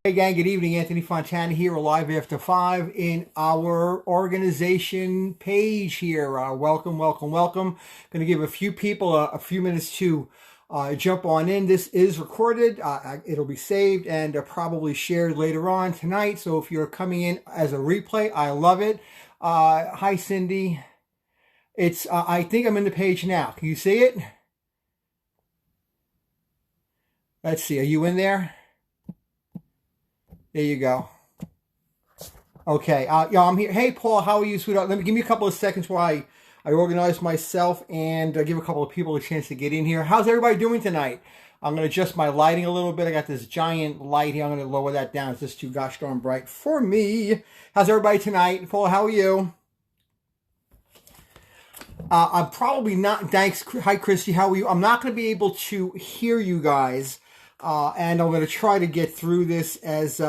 Hey gang, good evening. Anthony Fontana here, live after 5 in our organization page here. Welcome, welcome, welcome. Going to give a few people a few minutes to jump on in. This is recorded. It'll be saved and probably shared later on tonight. So if you're coming in as a replay, I love it. Hi, Cindy. I think I'm in the page now. Can you see it? Let's see. Are you in there? There you go. Okay. Yeah, I'm here. Hey, Paul, how are you, sweetheart? Give me a couple of seconds while I organize myself and give a couple of people a chance to get in here. How's everybody doing tonight? I'm going to adjust my lighting a little bit. I got this giant light here. I'm going to lower that down. It's just too gosh darn bright for me. How's everybody tonight? Paul, how are you? I'm probably not. Thanks. Hi, Christy. How are you? I'm not going to be able to hear you guys. And I'm going to try to get through this as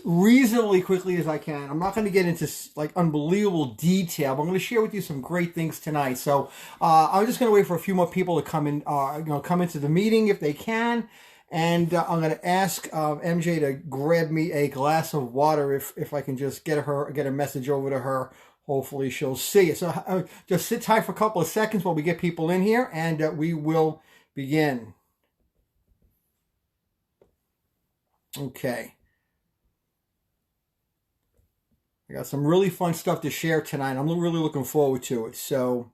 reasonably quickly as I can. I'm not going to get into like unbelievable detail, but I'm going to share with you some great things tonight. So I'm just going to wait for a few more people to come in, come into the meeting if they can. And I'm going to ask MJ to grab me a glass of water if I can just get a message over to her. Hopefully she'll see it. So just sit tight for a couple of seconds while we get people in here, and we will begin. Okay. I got some really fun stuff to share tonight. I'm really looking forward to it. So,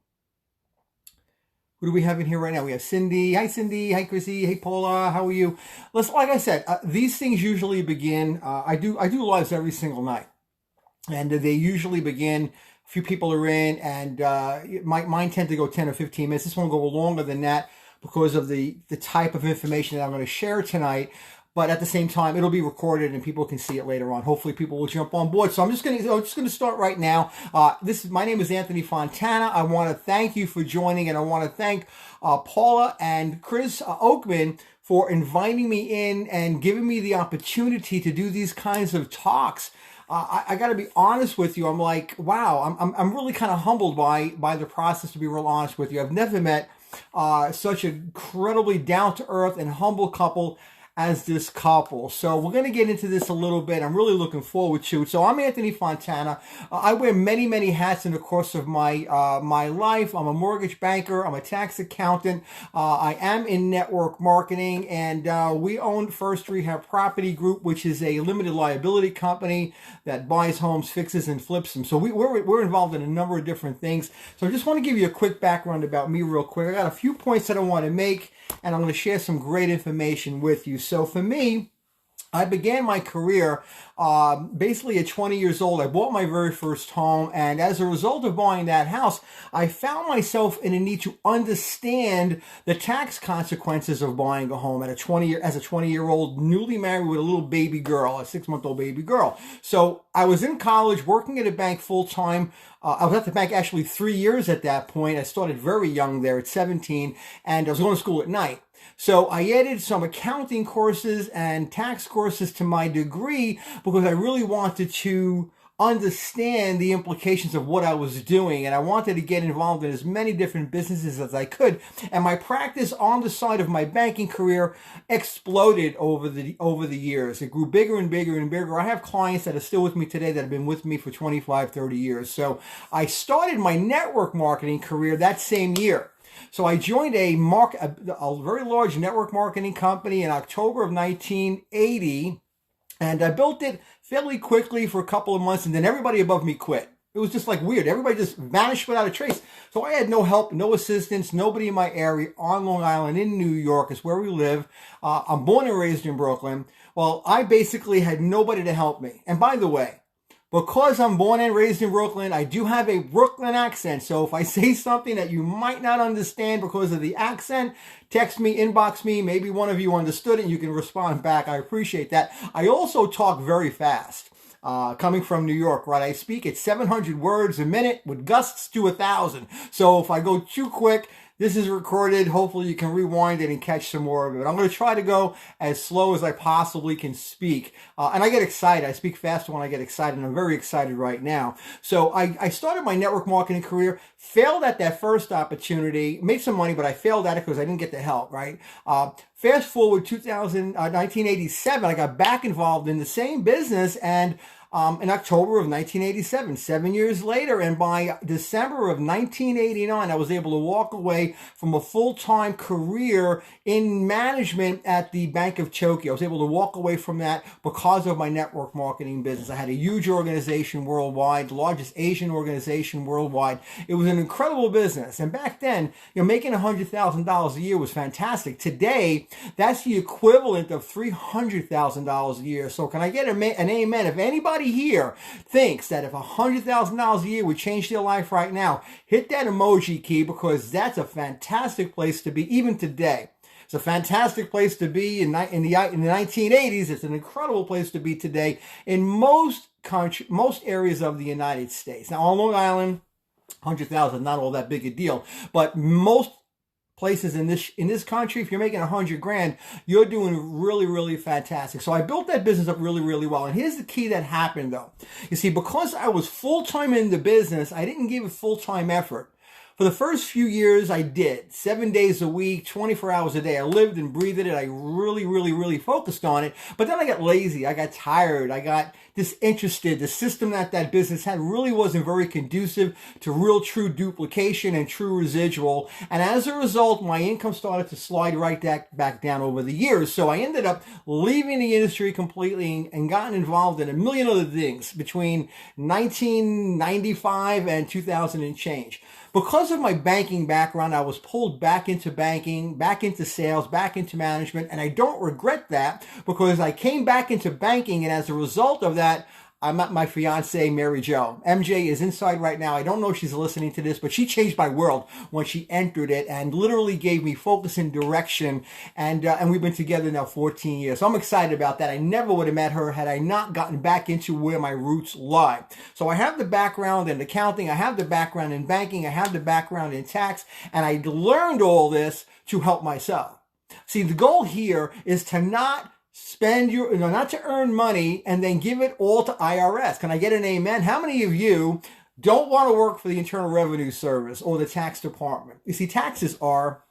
who do we have in here right now? We have Cindy. Hi, Cindy. Hi, Chrissy. Hey, Paula. How are you? Listen, like I said, these things usually begin. I do lives every single night, and they usually begin. A few people are in, and mine tend to go 10 or 15 minutes. This one will go longer than that because of the type of information that I'm going to share tonight. But at the same time, it'll be recorded and people can see it later on. Hopefully, people will jump on board. So I'm just going to start right now. My name is Anthony Fontana. I want to thank you for joining, and I want to thank Paula and Chris Oakman for inviting me in and giving me the opportunity to do these kinds of talks. I got to be honest with you. I'm like, wow. I'm really kind of humbled by the process. To be real honest with you, I've never met such an incredibly down to earth and humble couple as this couple. So we're going to get into this a little bit. I'm really looking forward to it. So I'm Anthony Fontana. I wear many, many hats in the course of my my life. I'm a mortgage banker. I'm a tax accountant. I am in network marketing, and we own First Rehab Property Group, which is a limited liability company that buys homes, fixes, and flips them. So we're involved in a number of different things. So I just want to give you a quick background about me real quick. I got a few points that I want to make, and I'm going to share some great information with you. So for me, I began my career basically at 20 years old. I bought my very first home, and as a result of buying that house, I found myself in a need to understand the tax consequences of buying a home as a 20-year-old newly married with a little baby girl, a 6-month-old baby girl. So I was in college working at a bank full time. I was at the bank actually 3 years at that point. I started very young there at 17, and I was going to school at night. So I added some accounting courses and tax courses to my degree because I really wanted to understand the implications of what I was doing, and I wanted to get involved in as many different businesses as I could. And my practice on the side of my banking career exploded over the years. It grew bigger and bigger and bigger. I have clients that are still with me today that have been with me for 25, 30 years. So I started my network marketing career that same year. So I joined a very large network marketing company in October of 1980, and I built it fairly quickly for a couple of months, and then everybody above me quit. It was just like weird. Everybody just vanished without a trace. So I had no help, no assistance, nobody in my area on Long Island in New York is where we live. I'm born and raised in Brooklyn. Well, I basically had nobody to help me. And by the way, because I'm born and raised in Brooklyn, I do have a Brooklyn accent. So if I say something that you might not understand because of the accent, text me, inbox me. Maybe one of you understood it and you can respond back. I appreciate that. I also talk very fast. Coming from New York, right? I speak at 700 words a minute with gusts to 1,000. So if I go too quick, This is recorded. Hopefully you can rewind it and catch some more of it. I'm going to try to go as slow as I possibly can speak. And I get excited. I speak faster when I get excited, and I'm very excited right now. So I started my network marketing career, failed at that first opportunity, made some money, but I failed at it because I didn't get the help, right? Fast forward 1987, I got back involved in the same business, and in October of 1987, 7 years later, and by December of 1989, I was able to walk away from a full-time career in management at the Bank of Tokyo. I was able to walk away from that because of my network marketing business. I had a huge organization worldwide, the largest Asian organization worldwide. It was an incredible business. And back then, making $100,000 a year was fantastic. Today, that's the equivalent of $300,000 a year. So can I get an amen? If anybody here thinks that if $100,000 a year would change their life right now, hit that emoji key, because that's a fantastic place to be even today. It's a fantastic place to be in the 1980s. It's an incredible place to be today in most areas of the United States. Now, on Long Island, 100,000, not all that big a deal, but most places in this country, if you're making 100 grand, you're doing really, really fantastic. So I built that business up really, really well. And here's the key that happened, though. You see, because I was full-time in the business, I didn't give it full-time effort. For the first few years, I did. 7 days a week, 24 hours a day. I lived and breathed it. I really, really, really focused on it. But then I got lazy. I got tired. I got disinterested. The system that business had really wasn't very conducive to real, true duplication and true residual. And as a result, my income started to slide right back down over the years. So I ended up leaving the industry completely and gotten involved in a million other things between 1995 and 2000 and change. Because of my banking background, I was pulled back into banking, back into sales, back into management, and I don't regret that, because I came back into banking, and as a result of that, I met my fiance, Mary Jo. MJ is inside right now. I don't know if she's listening to this, but she changed my world when she entered it and literally gave me focus and direction. And we've been together now 14 years. So I'm excited about that. I never would have met her had I not gotten back into where my roots lie. So I have the background in accounting. I have the background in banking. I have the background in tax. And I learned all this to help myself. See, the goal here is to not not to earn money and then give it all to IRS. Can I get an amen? How many of you don't want to work for the Internal Revenue Service or the tax department? You see, taxes are,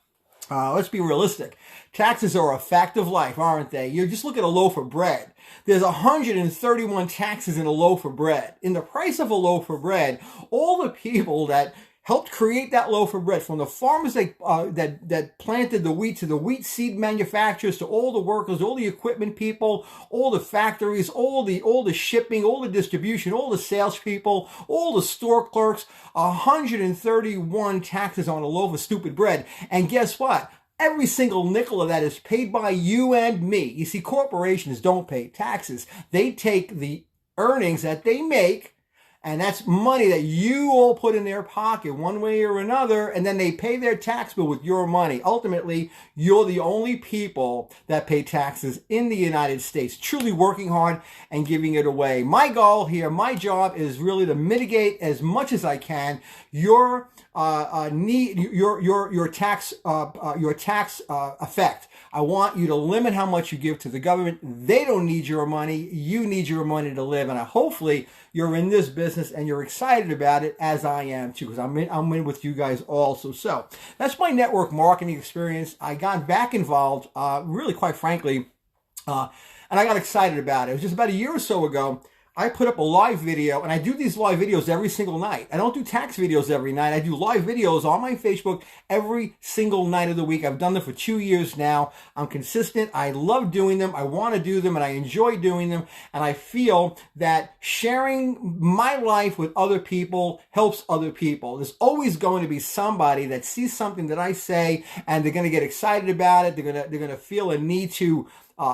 let's be realistic. Taxes are a fact of life, aren't they? You just look at a loaf of bread. There's 131 taxes in a loaf of bread. In the price of a loaf of bread, all the people that helped create that loaf of bread, from the farmers that planted the wheat, to the wheat seed manufacturers, to all the workers, all the equipment people, all the factories, all the shipping, all the distribution, all the salespeople, all the store clerks, 131 taxes on a loaf of stupid bread. And guess what? Every single nickel of that is paid by you and me. You see, corporations don't pay taxes. They take the earnings that they make, and that's money that you all put in their pocket one way or another, and then they pay their tax bill with your money. Ultimately, you're the only people that pay taxes in the United States, truly working hard and giving it away. My goal here, my job, is really to mitigate as much as I can your tax effect. I want you to limit how much you give to the government. They don't need your money. You need your money to live. And hopefully you're in this business and you're excited about it, as I am too, because I'm in with you guys also. So that's my network marketing experience. I got back involved, really, quite frankly, and I got excited about it. It was just about a year or so ago. I put up a live video, and I do these live videos every single night. I don't do tax videos every night. I do live videos on my Facebook every single night of the week. I've done them for 2 years now. I'm consistent. I love doing them. I want to do them, and I enjoy doing them. And I feel that sharing my life with other people helps other people. There's always going to be somebody that sees something that I say, and they're going to get excited about it. They're going to feel a need to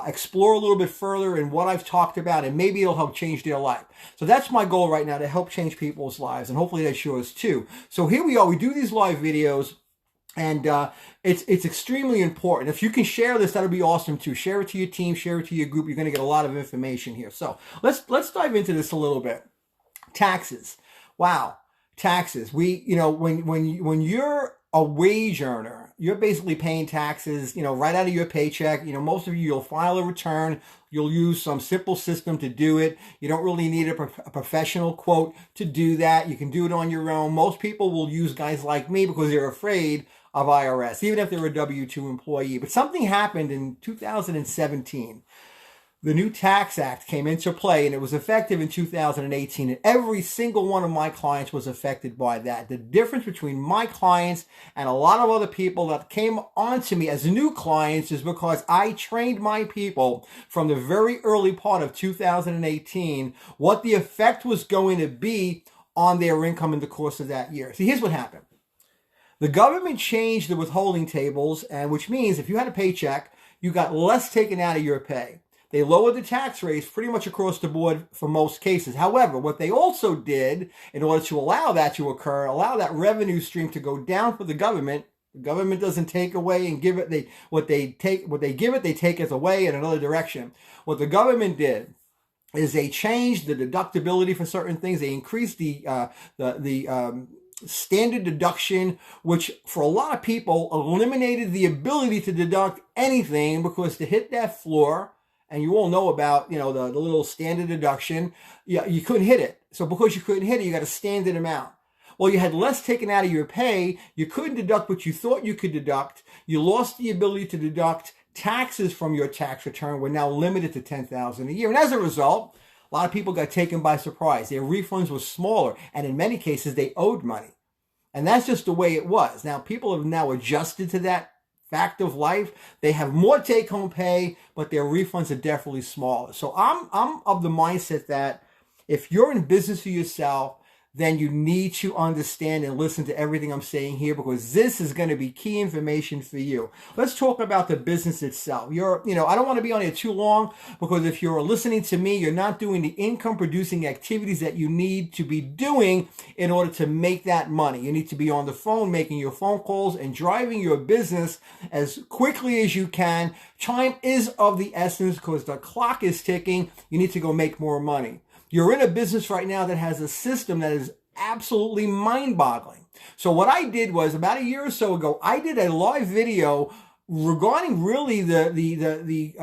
explore a little bit further in what I've talked about, and maybe it'll help change their life. So that's my goal right now, to help change people's lives, and hopefully that's yours too. So here we are. We do these live videos, and it's extremely important. If you can share this, that'll be awesome too. Share it to your team, share it to your group. You're going to get a lot of information here. So let's dive into this a little bit. Taxes. Wow. Taxes. When you're a wage earner, you're basically paying taxes, right out of your paycheck. Most of you'll file a return. You'll use some simple system to do it. You don't really need a professional quote to do that. You can do it on your own. Most people will use guys like me because they're afraid of IRS, even if they're a W-2 employee. But something happened in 2017. The new tax act came into play, and it was effective in 2018, and every single one of my clients was affected by that. The difference between my clients and a lot of other people that came onto me as new clients is because I trained my people from the very early part of 2018 what the effect was going to be on their income in the course of that year. See, here's what happened. The government changed the withholding tables, and which means if you had a paycheck, you got less taken out of your pay. They lowered the tax rates pretty much across the board for most cases. However, what they also did in order to allow that to occur, allow that revenue stream to go down for the government doesn't take away and give it. What they give it, they take it away in another direction. What the government did is they changed the deductibility for certain things. They increased the standard deduction, which for a lot of people eliminated the ability to deduct anything, because to hit that floor, and you all know about, the little standard deduction, you couldn't hit it. So because you couldn't hit it, you got a standard amount. Well, you had less taken out of your pay. You couldn't deduct what you thought you could deduct. You lost the ability to deduct taxes from your tax return. Were now limited to $10,000 a year. And as a result, a lot of people got taken by surprise. Their refunds were smaller, and in many cases, they owed money. And that's just the way it was. Now, people have now adjusted to that fact of life. They have more take-home pay, but their refunds are definitely smaller. So I'm of the mindset that if you're in business for yourself, then you need to understand and listen to everything I'm saying here, because this is going to be key information for you. Let's talk about the business itself. I don't want to be on here too long, because if you're listening to me, you're not doing the income producing activities that you need to be doing in order to make that money. You need to be on the phone, making your phone calls and driving your business as quickly as you can. Time is of the essence because the clock is ticking. You need to go make more money. You're in a business right now that has a system that is absolutely mind-boggling. So what I did was, about a year or so ago, I did a live video regarding really the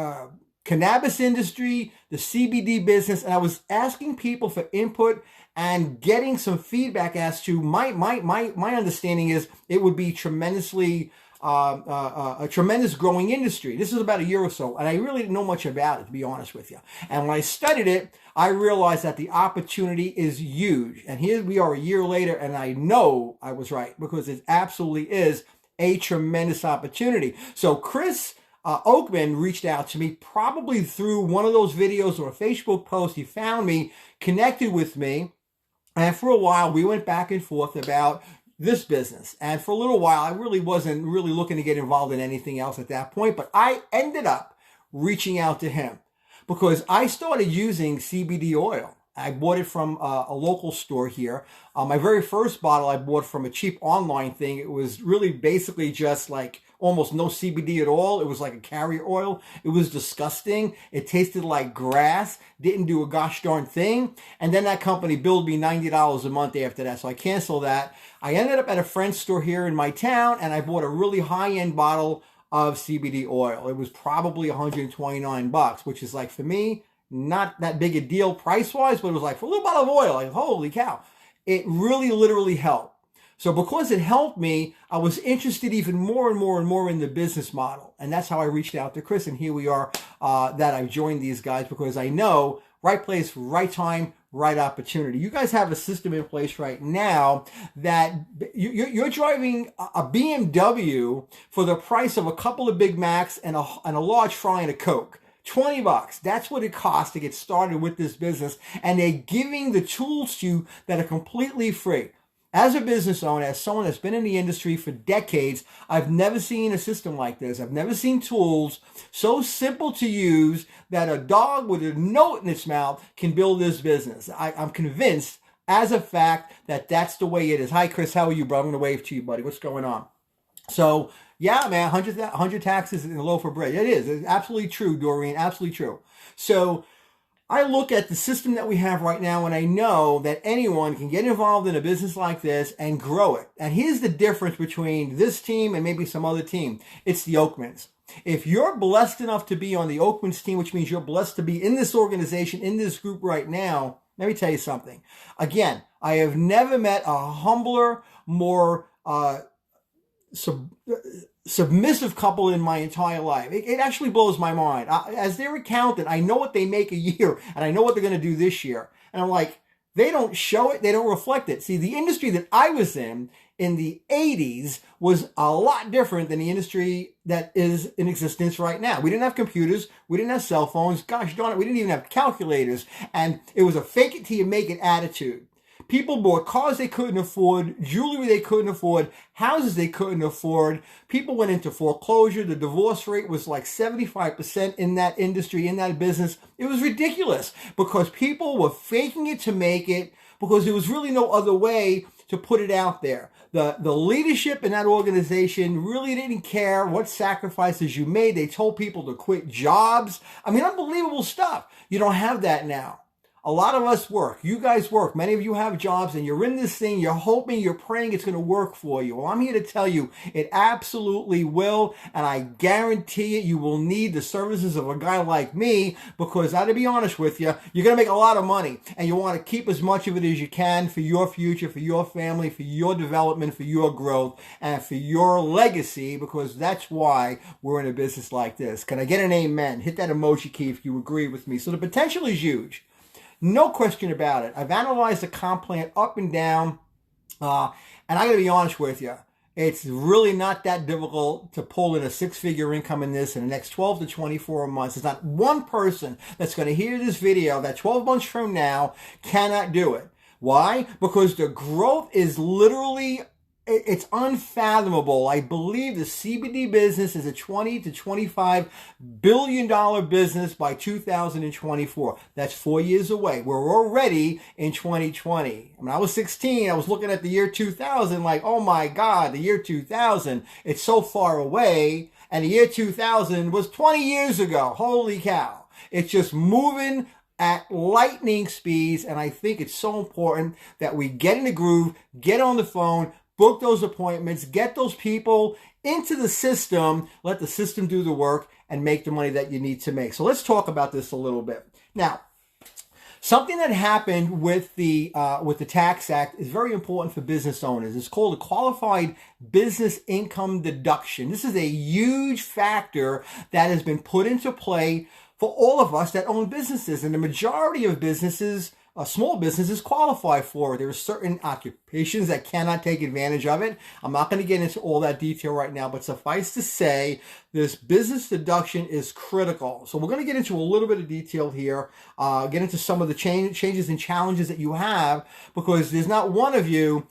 cannabis industry, the CBD business, and I was asking people for input and getting some feedback as to my understanding is it would be tremendously a tremendous growing industry. This is about a year or so, and I really didn't know much about it, to be honest with you. And when I studied it, I realized that the opportunity is huge. And here we are a year later, and I know I was right, because it absolutely is a tremendous opportunity. So Chris Oakman reached out to me probably through one of those videos or a Facebook post. He found me, connected with me, and for a while we went back and forth about this business. And for a little while, I really wasn't really looking to get involved in anything else at that point, but I ended up reaching out to him because I started using CBD oil. I bought it from a local store here. My very first bottle I bought from a cheap online thing. It was really basically just like almost no CBD at all. It was like a carrier oil. It was disgusting. It tasted like grass. Didn't do a gosh darn thing. And then that company billed me $90 a month after that, so I canceled that. I ended up at a friend's store here in my town, and I bought a really high-end bottle of CBD oil. It was probably $129, which is like, for me, not that big a deal price-wise, but it was like, for a little bottle of oil, like, holy cow. It really literally helped. So because it helped me, I was interested even more and more and more in the business model. And that's how I reached out to Chris. And here we are, that I've joined these guys, because I know right place, right time, right opportunity. You guys have a system in place right now that you're driving a BMW for the price of a couple of Big Macs and a large fry and a Coke. $20. That's what it costs to get started with this business. And they're giving the tools to you that are completely free. As a business owner, as someone that's been in the industry for decades, I've never seen a system like this. I've never seen tools so simple to use that a dog with a note in its mouth can build this business. I'm convinced, as a fact, that that's the way it is. Hi, Chris. How are you, bro? I'm going to wave to you, buddy. What's going on? So, yeah, man, 100 taxes in a loaf of bread. It is. It's absolutely true, Doreen. Absolutely true. So, I look at the system that we have right now and I know that anyone can get involved in a business like this and grow it. And here's the difference between this team and maybe some other team. It's the Oakmans. If you're blessed enough to be on the Oakmans team, which means you're blessed to be in this organization, in this group right now, let me tell you something. Again, I have never met a humbler, more submissive couple in my entire life. It actually blows my mind. As their accountant, I know what they make a year, and I know what they're going to do this year. And I'm like, they don't show it, they don't reflect it. See, the industry that I was in the 80s was a lot different than the industry that is in existence right now. We didn't have computers, we didn't have cell phones, gosh darn it, we didn't even have calculators, and it was a fake it till you make it attitude. People bought cars they couldn't afford, jewelry they couldn't afford, houses they couldn't afford. People went into foreclosure. The divorce rate was like 75% in that industry, in that business. It was ridiculous because people were faking it to make it because there was really no other way to put it out there. The leadership in that organization really didn't care what sacrifices you made. They told people to quit jobs. I mean, unbelievable stuff. You don't have that now. A lot of us work. You guys work. Many of you have jobs and you're in this thing. You're hoping, you're praying it's going to work for you. Well, I'm here to tell you it absolutely will. And I guarantee you will need the services of a guy like me because I, to be honest with you, you're going to make a lot of money and you want to keep as much of it as you can for your future, for your family, for your development, for your growth, and for your legacy because that's why we're in a business like this. Can I get an amen? Hit that emoji key if you agree with me. So the potential is huge. No question about it. I've analyzed the comp plan up and down, and I got to be honest with you. It's really not that difficult to pull in a six-figure income in this in the next 12 to 24 months. There's not one person that's going to hear this video that 12 months from now cannot do it. Why? Because the growth is literally, it's unfathomable. I believe the CBD business is a $20 to $25 billion business by 2024. That's 4 years away. We're already in 2020. When I was 16, I was looking at the year 2000 like, oh my God, the year 2000, it's so far away. And the year 2000 was 20 years ago. Holy cow. It's just moving at lightning speeds. And I think it's so important that we get in the groove, get on the phone, book those appointments, get those people into the system, let the system do the work, and make the money that you need to make. So let's talk about this a little bit. Now, something that happened with the Tax Act is very important for business owners. It's called a qualified business income deduction. This is a huge factor that has been put into play for all of us that own businesses, and the majority of businesses, small businesses, qualify for it. There are certain occupations that cannot take advantage of it. I'm not going to get into all that detail right now, but suffice to say, this business deduction is critical. So we're going to get into a little bit of detail here, get into some of the changes and challenges that you have, because there's not one of you,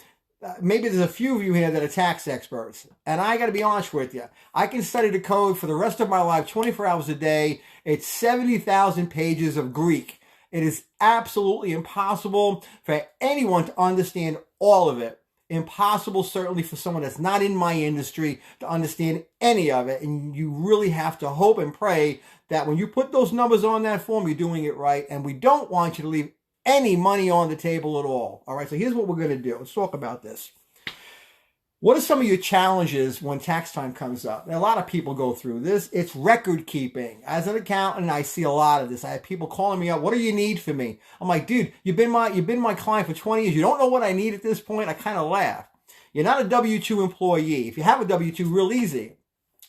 maybe there's a few of you here that are tax experts. And I got to be honest with you. I can study the code for the rest of my life, 24 hours a day. It's 70,000 pages of Greek. It is absolutely impossible for anyone to understand all of it. Impossible, certainly, for someone that's not in my industry to understand any of it. And you really have to hope and pray that when you put those numbers on that form, you're doing it right. And we don't want you to leave any money on the table at all. All right, so here's what we're going to do. Let's talk about this. What are some of your challenges when tax time comes up? And a lot of people go through this. It's record keeping. As an accountant, I see a lot of this. I have people calling me up. What do you need from me? I'm like, dude, you've been my client for 20 years. You don't know what I need at this point? I kind of laugh. You're not a W-2 employee. If you have a W-2, real easy.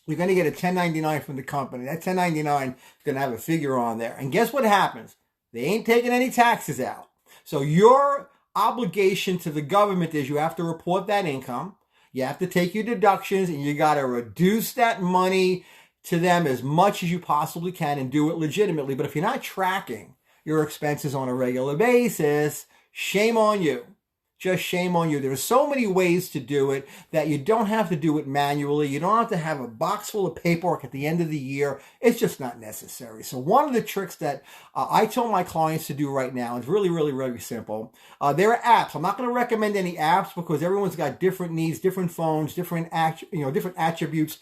You're going to get a 1099 from the company. That 1099 is going to have a figure on there. And guess what happens? They ain't taking any taxes out. So your obligation to the government is you have to report that income. You have to take your deductions and you got to reduce that money to them as much as you possibly can and do it legitimately. But if you're not tracking your expenses on a regular basis, shame on you. Just shame on you. There are so many ways to do it that you don't have to do it manually. You don't have to have a box full of paperwork at the end of the year. It's just not necessary. So one of the tricks that I tell my clients to do right now is really, really, really simple. There are apps. I'm not going to recommend any apps because everyone's got different needs, different phones, different attributes.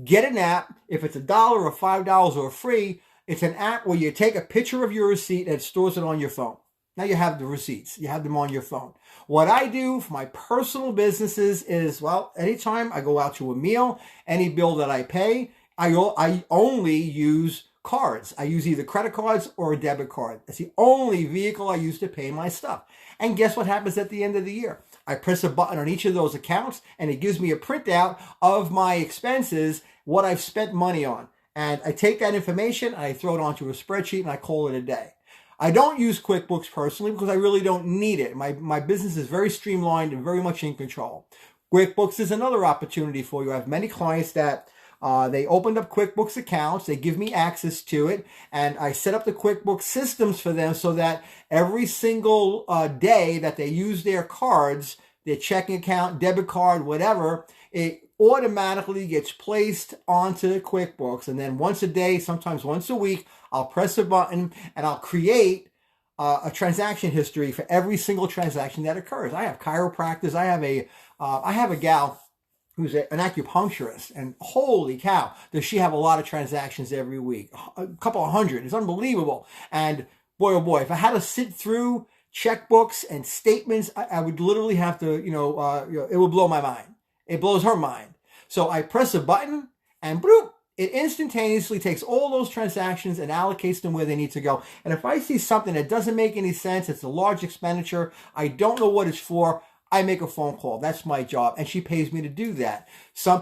Get an app. If it's $1 or $5 or free, It's an app where you take a picture of your receipt and it stores it on your phone. Now you have the receipts. You have them on your phone. What I do for my personal businesses is, well, anytime I go out to a meal, any bill that I pay, I only use cards. I use either credit cards or a debit card. That's the only vehicle I use to pay my stuff. And guess what happens at the end of the year? I press a button on each of those accounts and it gives me a printout of my expenses, what I've spent money on. And I take that information and I throw it onto a spreadsheet and I call it a day. I don't use QuickBooks personally because I really don't need it. My business is very streamlined and very much in control. QuickBooks is another opportunity for you. I have many clients that they opened up QuickBooks accounts. They give me access to it, and I set up the QuickBooks systems for them so that every single day that they use their cards, their checking account, debit card, whatever, it automatically gets placed onto QuickBooks. And then once a day, sometimes once a week, I'll press a button and I'll create a transaction history for every single transaction that occurs. I have chiropractors. I have a gal who's an acupuncturist, and holy cow, does she have a lot of transactions every week, a couple of hundred. It's unbelievable. And boy, oh boy, if I had to sit through checkbooks and statements, I would literally have to, it would blow my mind. It blows her mind. So I press a button and bloop, it instantaneously takes all those transactions and allocates them where they need to go. And if I see something that doesn't make any sense, it's a large expenditure, I don't know what it's for, I make a phone call. That's my job. And she pays me to do that.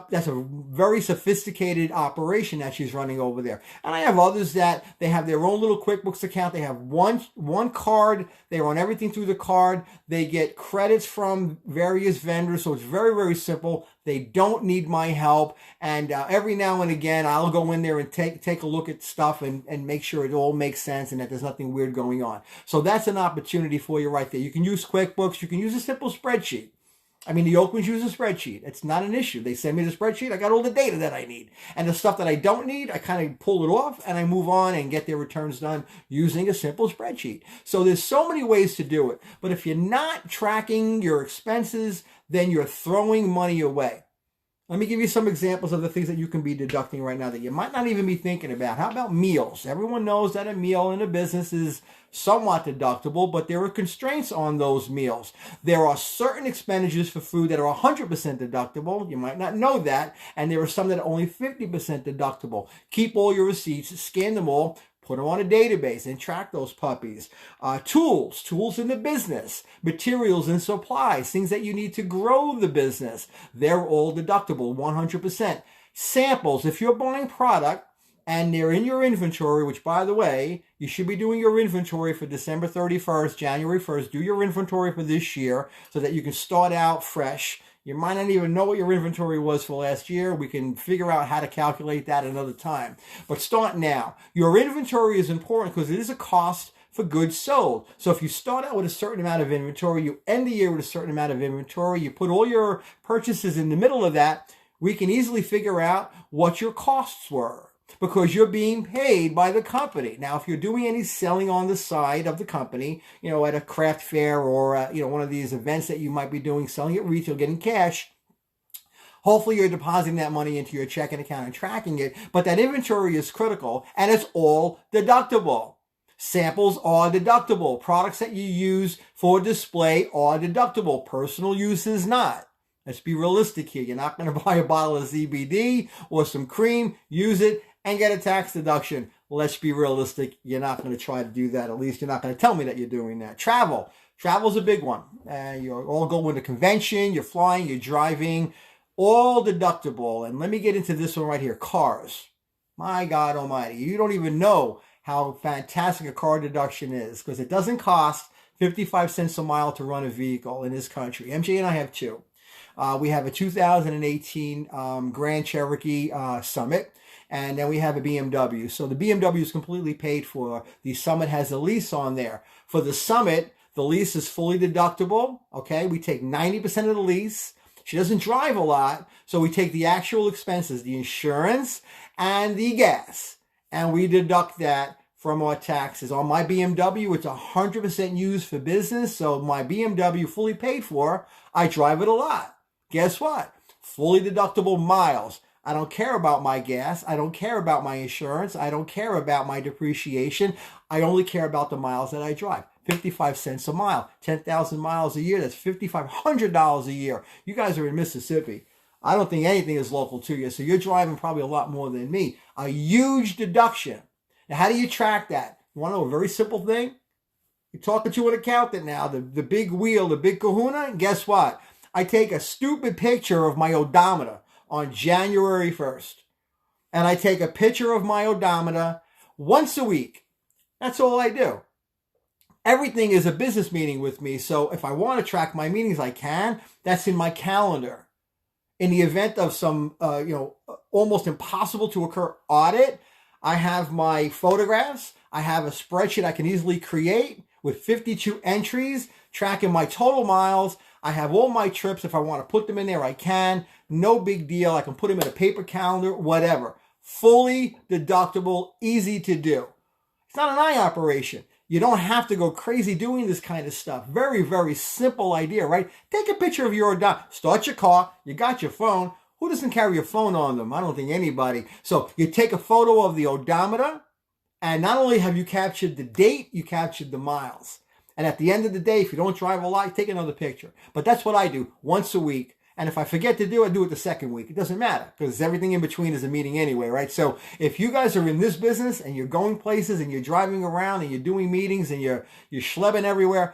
That's a very sophisticated operation that she's running over there. And I have others that they have their own little QuickBooks account. They have one card. They run everything through the card. They get credits from various vendors. So it's very, very simple. They don't need my help. And every now and again, I'll go in there and take a look at stuff and make sure it all makes sense and that there's nothing weird going on. So that's an opportunity for you right there. You can use QuickBooks. You can use a simple spreadsheet. I mean, the Oaklands use a spreadsheet. It's not an issue. They send me the spreadsheet. I got all the data that I need. And the stuff that I don't need, I kind of pull it off and I move on and get their returns done using a simple spreadsheet. So there's so many ways to do it. But if you're not tracking your expenses, then you're throwing money away. Let me give you some examples of the things that you can be deducting right now that you might not even be thinking about. How about meals? Everyone knows that a meal in a business is somewhat deductible, but there are constraints on those meals. There are certain expenditures for food that are 100% deductible. You might not know that. And there are some that are only 50% deductible. Keep all your receipts, scan them all, put them on a database and track those puppies. Tools in the business, materials and supplies, things that you need to grow the business. They're all deductible, 100%. Samples, if you're buying product and they're in your inventory, which by the way, you should be doing your inventory for December 31st, January 1st. Do your inventory for this year so that you can start out fresh. You might not even know what your inventory was for last year. We can figure out how to calculate that another time. But start now. Your inventory is important because it is a cost for goods sold. So if you start out with a certain amount of inventory, you end the year with a certain amount of inventory, you put all your purchases in the middle of that, we can easily figure out what your costs were, because you're being paid by the company. Now, if you're doing any selling on the side of the company, at a craft fair or, one of these events that you might be doing, selling at retail, getting cash, hopefully you're depositing that money into your checking account and tracking it. But that inventory is critical and it's all deductible. Samples are deductible. Products that you use for display are deductible. Personal use is not. Let's be realistic here. You're not going to buy a bottle of ZBD or some cream, use it, and get a tax deduction. Let's be realistic. You're not going to try to do that. At least you're not going to tell me that you're doing that. Travel's a big one. You're all going to convention, you're flying, you're driving, all deductible. And let me get into this one right here. Cars. My God almighty. You don't even know how fantastic a car deduction is, because it doesn't cost 55 cents a mile to run a vehicle in this country. MJ and I have two. We have a 2018 Grand Cherokee Summit. And then we have a BMW. So the BMW is completely paid for. The Summit has a lease on there. For the Summit, the lease is fully deductible. Okay, we take 90% of the lease. She doesn't drive a lot, so we take the actual expenses, the insurance and the gas, and we deduct that from our taxes. On my BMW, it's 100% used for business, so my BMW fully paid for. I drive it a lot. Guess what? Fully deductible miles. I don't care about my gas. I don't care about my insurance. I don't care about my depreciation. I only care about the miles that I drive. 55 cents a mile, 10,000 miles a year. That's $5,500 a year. You guys are in Mississippi. I don't think anything is local to you. So you're driving probably a lot more than me. A huge deduction. Now, how do you track that? You want to know a very simple thing? You're talking to an accountant now, the big wheel, the big kahuna. And guess what? I take a stupid picture of my odometer on January 1st. And I take a picture of my odometer once a week. That's all I do. Everything is a business meeting with me. So if I want to track my meetings, I can. That's in my calendar. In the event of some, almost impossible to occur audit, I have my photographs. I have a spreadsheet I can easily create with 52 entries, tracking my total miles. I have all my trips. If I want to put them in there, I can. No big deal. I can put them in a paper calendar, whatever. Fully deductible, easy to do. It's not an eye operation. You don't have to go crazy doing this kind of stuff. Very, very simple idea, right? Take a picture of your odometer. Start your car. You got your phone. Who doesn't carry a phone on them? I don't think anybody. So you take a photo of the odometer, and not only have you captured the date, you captured the miles. And at the end of the day, if you don't drive a lot, take another picture. But that's what I do once a week. And if I forget to do it, I do it the second week. It doesn't matter because everything in between is a meeting anyway, right? So if you guys are in this business and you're going places and you're driving around and you're doing meetings and you're schlepping everywhere,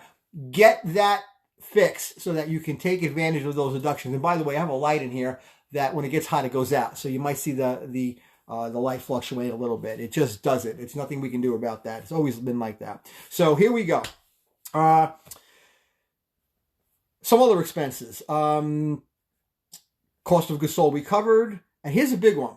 get that fixed so that you can take advantage of those deductions. And by the way, I have a light in here that when it gets hot, it goes out. So you might see the light fluctuate a little bit. It just does it. It's nothing we can do about that. It's always been like that. So here we go. Some other expenses. Cost of goods sold we covered. And here's a big one.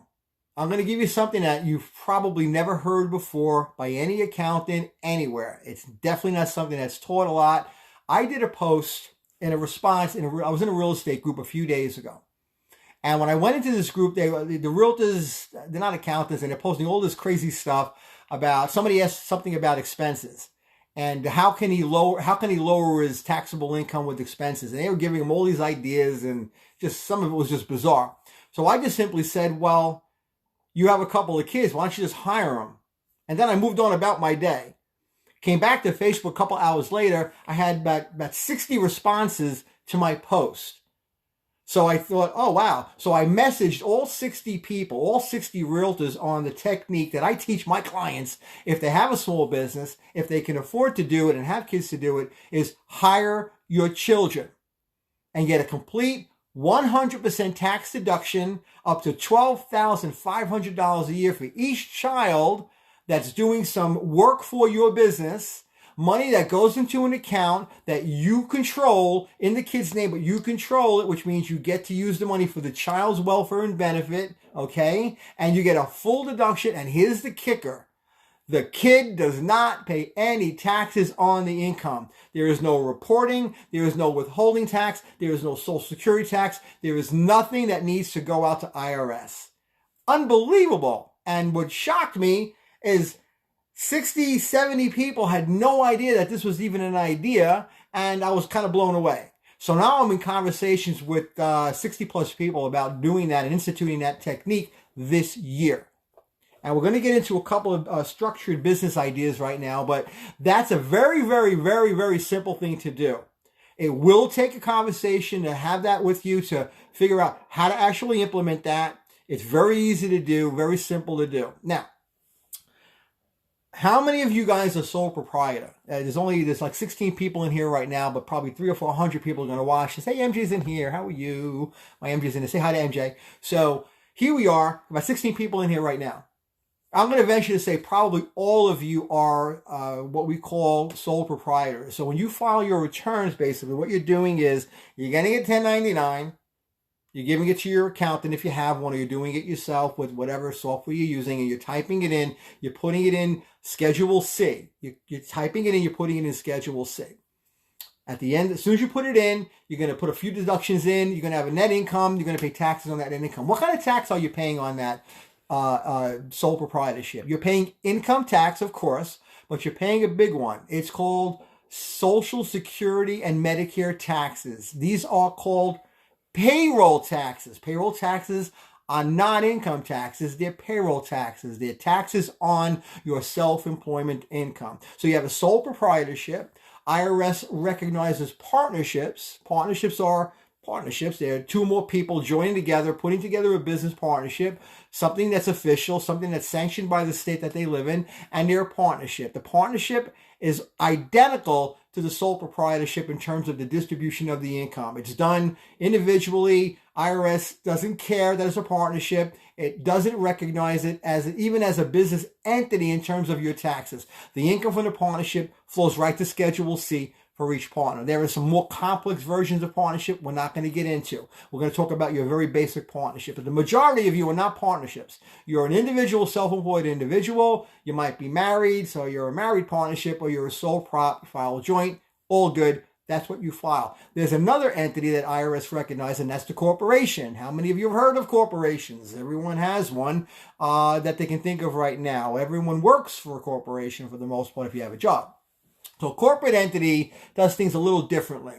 I'm going to give you something that you've probably never heard before by any accountant anywhere. It's definitely not something that's taught a lot. I did a post in a response. I was in a real estate group a few days ago. And when I went into this group, the realtors, they're not accountants, and they're posting all this crazy stuff about, somebody asked something about expenses. And how can he lower his taxable income with expenses? And they were giving him all these ideas, and just some of it was just bizarre. So I just simply said, well, you have a couple of kids. Why don't you just hire them? And then I moved on about my day. Came back to Facebook a couple hours later. I had about 60 responses to my post. So I thought, oh, wow. So I messaged all 60 people, all 60 realtors on the technique that I teach my clients if they have a small business, if they can afford to do it and have kids to do it, is hire your children and get a complete 100% tax deduction up to $12,500 a year for each child that's doing some work for your business. Money that goes into an account that you control in the kid's name, but you control it, which means you get to use the money for the child's welfare and benefit, okay? And you get a full deduction, and here's the kicker. The kid does not pay any taxes on the income. There is no reporting. There is no withholding tax. There is no Social Security tax. There is nothing that needs to go out to IRS. Unbelievable. And what shocked me is 60, 70 people had no idea that this was even an idea, and I was kind of blown away. So now I'm in conversations with 60 plus people about doing that and instituting that technique this year. And we're going to get into a couple of structured business ideas right now, but that's a very, very, very, very simple thing to do. It will take a conversation to have that with you to figure out how to actually implement that. It's very easy to do, very simple to do. Now, how many of you guys are sole proprietor? There's like 16 people in here right now, but probably 300 or 400 people are going to watch and say, hey, MJ's in here. How are you? My MJ's in here. Say hi to MJ. So here we are, about 16 people in here right now. I'm going to venture to say probably all of you are what we call sole proprietors. So when you file your returns, basically what you're doing is you're getting a 1099. You're giving it to your accountant if you have one, or you're doing it yourself with whatever software you're using, and you're typing it in. You're putting it in Schedule C. You're typing it in. You're putting it in Schedule C. At the end, as soon as you put it in, you're going to put a few deductions in. You're going to have a net income. You're going to pay taxes on that net income. What kind of tax are you paying on that sole proprietorship? You're paying income tax, of course, but you're paying a big one. It's called Social Security and Medicare taxes. These are called payroll taxes. Payroll taxes are not income taxes, they're payroll taxes. They're taxes on your self-employment income. So you have a sole proprietorship. IRS recognizes partnerships. Partnerships are partnerships. There are two or more people joining together, putting together a business partnership, something that's official, something that's sanctioned by the state that they live in, and they're a partnership. The partnership is identical to the sole proprietorship in terms of the distribution of the income. It's done individually. IRS doesn't care that it's a partnership. It doesn't recognize it even as a business entity in terms of your taxes. The income from the partnership flows right to Schedule C for each partner. There are some more complex versions of partnership we're not going to get into. We're going to talk about your very basic partnership. But the majority of you are not partnerships. You're an individual, self-employed individual. You might be married, so you're a married partnership, or you're a sole prop, you file a joint. All good. That's what you file. There's another entity that IRS recognizes, and that's the corporation. How many of you have heard of corporations? Everyone has one that they can think of right now. Everyone works for a corporation for the most part if you have a job. So a corporate entity does things a little differently.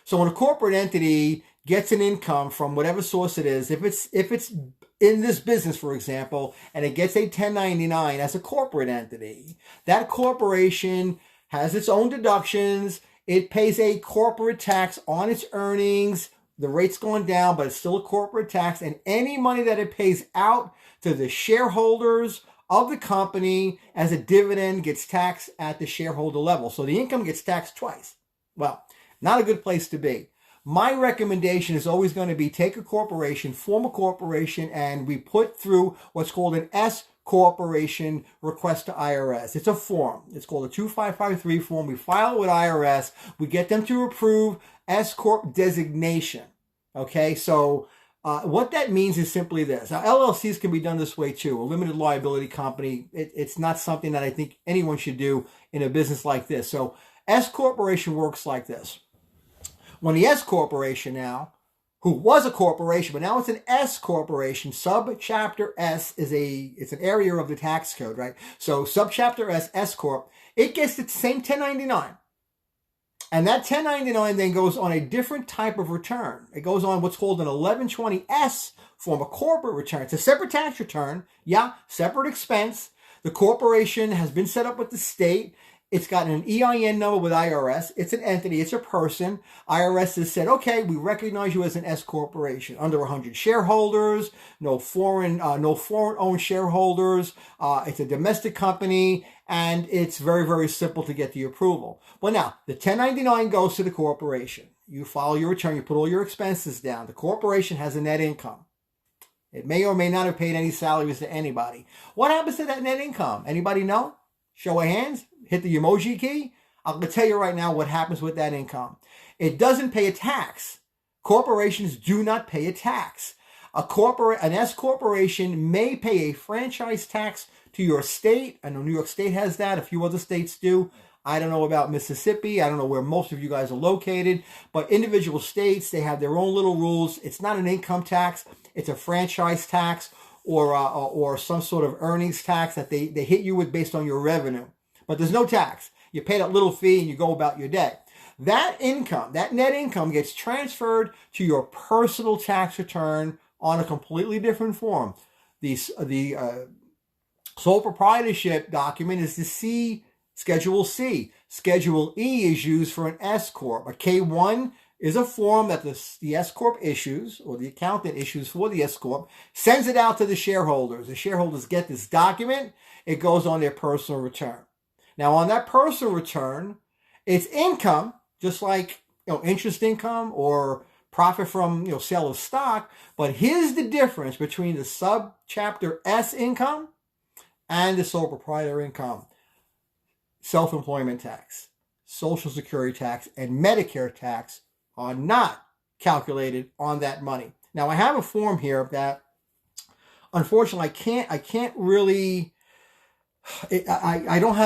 So when a corporate entity gets an income from whatever source it is, if it's in this business, for example, and it gets a 1099 as a corporate entity, that corporation has its own deductions. It pays a corporate tax on its earnings. The rate's going down, but it's still a corporate tax. And any money that it pays out to the shareholders of the company as a dividend gets taxed at the shareholder level. So the income gets taxed twice. Well, not a good place to be. My recommendation is always going to be take a corporation, form a corporation, and we put through what's called an S corporation request to IRS. It's a form. It's called a 2553 form. We file it with IRS. We get them to approve S Corp designation. Okay, so what that means is simply this. Now, LLCs can be done this way too. A limited liability company, it's not something that I think anyone should do in a business like this. So S Corporation works like this. When the S Corporation now, who was a corporation, but now it's an S Corporation, subchapter S it's an area of the tax code, right? So subchapter S, S Corp, it gets the same 1099. And that 1099 then goes on a different type of return. It goes on what's called an 1120S form, a corporate return. It's a separate tax return. Yeah, separate expense. The corporation has been set up with the state. It's got an EIN number with IRS. It's an entity. It's a person. IRS has said, okay, we recognize you as an S corporation. Under 100 shareholders, no foreign-owned shareholders. It's a domestic company, and it's very, very simple to get the approval. Well, now, the 1099 goes to the corporation. You file your return. You put all your expenses down. The corporation has a net income. It may or may not have paid any salaries to anybody. What happens to that net income? Anybody know? Show of hands. Hit the emoji key. I'm going to tell you right now what happens with that income. It doesn't pay a tax. Corporations do not pay a tax. An S corporation may pay a franchise tax to your state. I know New York State has that. A few other states do. I don't know about Mississippi. I don't know where most of you guys are located. But individual states, they have their own little rules. It's not an income tax. It's a franchise tax or some sort of earnings tax that they hit you with based on your revenue. But there's no tax. You pay that little fee and you go about your day. That income, that net income gets transferred to your personal tax return on a completely different form. The sole proprietorship document is the Schedule C. Schedule E is used for an S Corp. A K1 is a form that the S Corp issues, or the accountant issues for the S Corp, sends it out to the shareholders. The shareholders get this document. It goes on their personal return. Now, on that personal return, it's income, just like interest income or profit from sale of stock. But here's the difference between the subchapter S income and the sole proprietor income: self-employment tax, Social Security tax, and Medicare tax are not calculated on that money. Now, I have a form here that, unfortunately, I can't really. I don't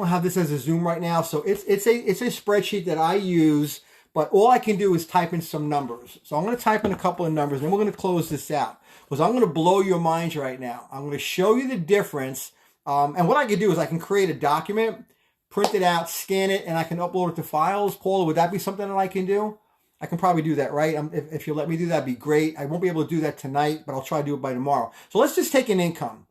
have this as a Zoom right now, so it's a spreadsheet that I use, but all I can do is type in some numbers. So I'm going to type in a couple of numbers, and then we're going to close this out, because I'm going to blow your minds right now. I'm going to show you the difference, and what I can do is I can create a document, print it out, scan it, and I can upload it to files. Paula, would that be something that I can do? I can probably do that, right? If you let me do that, it'd be great. I won't be able to do that tonight, but I'll try to do it by tomorrow. So let's just take an income.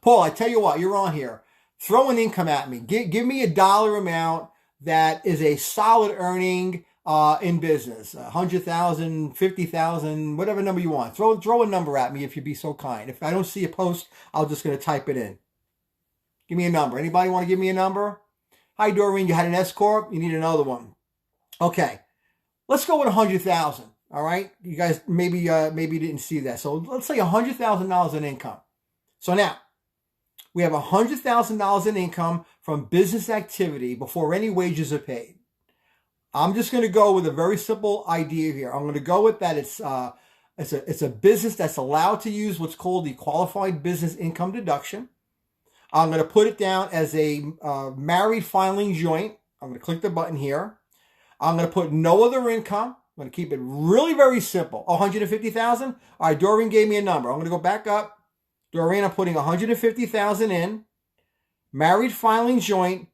Paul, I tell you what, you're on here. Throw an income at me. Give me a dollar amount that is a solid earning in business. 100,000, 50,000, whatever number you want. Throw a number at me if you'd be so kind. If I don't see a post, I'm just going to type it in. Give me a number. Anybody want to give me a number? Hi, Doreen. You had an S Corp. You need another one. Okay. Let's go with 100,000. All right. You guys maybe didn't see that. So let's say $100,000 in income. So now we have $100,000 in income from business activity before any wages are paid. I'm just going to go with a very simple idea here. I'm going to go with that. It's a business that's allowed to use what's called the qualified business income deduction. I'm going to put it down as a married filing joint. I'm going to click the button here. I'm going to put no other income. I'm going to keep it really very simple. 150,000. All right, Doreen gave me a number. I'm going to go back up. Doreen, I'm putting 150,000 in. Married filing joint.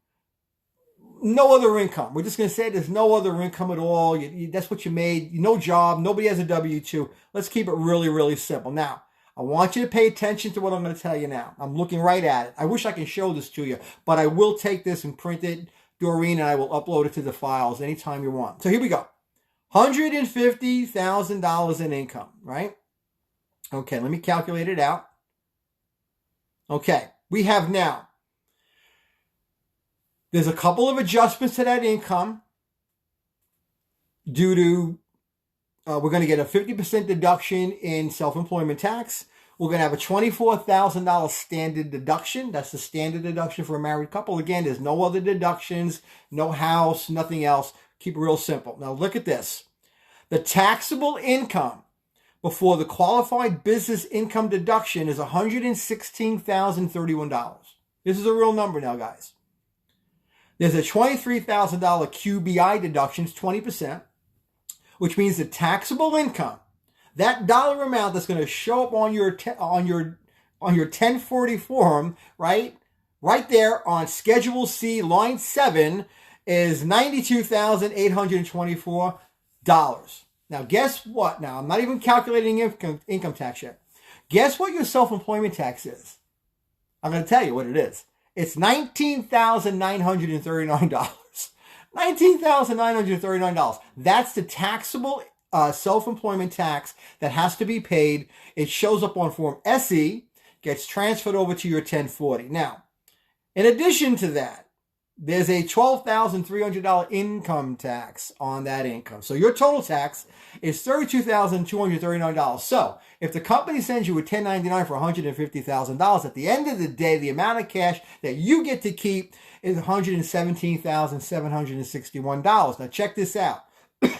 No other income. We're just going to say there's no other income at all. That's what you made. No job. Nobody has a W-2. Let's keep it really, really simple. Now, I want you to pay attention to what I'm going to tell you now. I'm looking right at it. I wish I can show this to you, but I will take this and print it, Doreen, and I will upload it to the files anytime you want. So here we go. $150,000 in income, right? Okay, let me calculate it out. Okay, we have now, there's a couple of adjustments to that income due to, we're going to get a 50% deduction in self-employment tax. We're going to have a $24,000 standard deduction. That's the standard deduction for a married couple. Again, there's no other deductions, no house, nothing else. Keep it real simple. Now look at this. The taxable income before the qualified business income deduction is $116,031. This is a real number now, guys. There's a $23,000 QBI deduction, it's 20%, which means the taxable income, that dollar amount that's going to show up on your 1040 form, right there on Schedule C, line 7, is $92,824. Now, guess what? Now, I'm not even calculating income tax yet. Guess what your self-employment tax is? I'm going to tell you what it is. It's $19,939. $19,939. That's the taxable self-employment tax that has to be paid. It shows up on Form SE, gets transferred over to your 1040. Now, in addition to that, there's a $12,300 income tax on that income. So your total tax is $32,239. So if the company sends you a 1099 for $150,000, at the end of the day, the amount of cash that you get to keep is $117,761. Now check this out.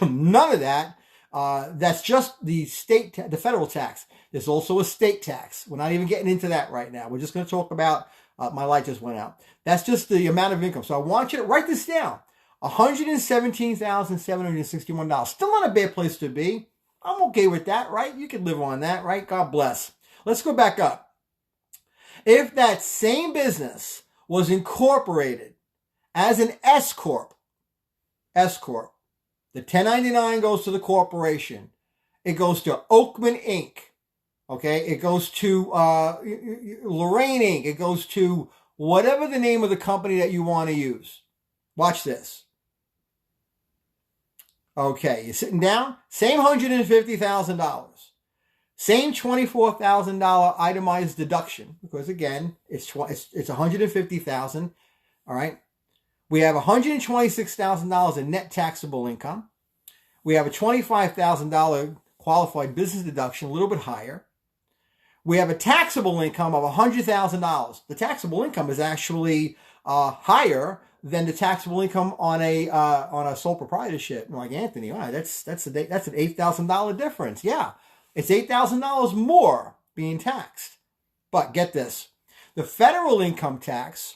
None of that. That's just the the federal tax. There's also a state tax. We're not even getting into that right now. We're just going to talk about, my light just went out. That's just the amount of income. So I want you to write this down. $117,761. Still not a bad place to be. I'm okay with that, right? You can live on that, right? God bless. Let's go back up. If that same business was incorporated as an S Corp, the 1099 goes to the corporation. It goes to Oakman Inc. Okay, it goes to Lorraine Inc. It goes to whatever the name of the company that you want to use. Watch this. Okay, you're sitting down. Same $150,000. Same $24,000 itemized deduction, because again, it's $150,000. All right. We have $126,000 in net taxable income. We have a $25,000 qualified business deduction, a little bit higher. We have a taxable income of $100,000. The taxable income is actually higher than the taxable income on a sole proprietorship. I'm like, Anthony, all right, that's an $8,000 difference. Yeah, it's $8,000 more being taxed. But get this: the federal income tax